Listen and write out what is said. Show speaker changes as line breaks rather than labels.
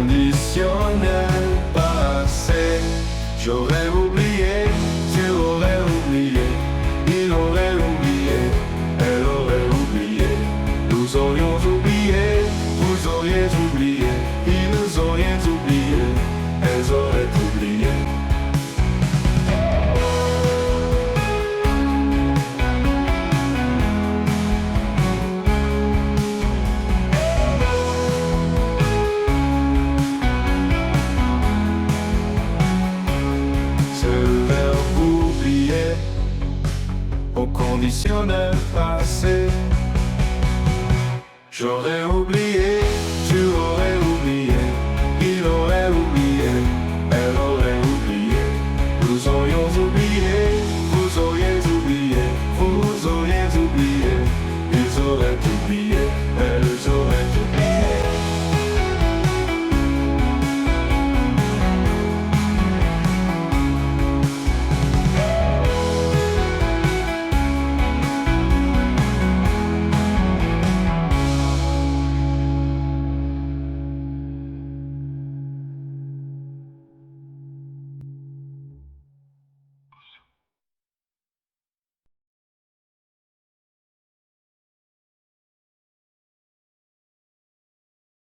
Conditionnel passé. J'aurais oublié, tu aurais oublié, il aurait oublié, elle aurait oublié, nous aurions oublié, vous auriez oublié, ils nous auraient oublié, elles auraient oublié. Au conditionnel.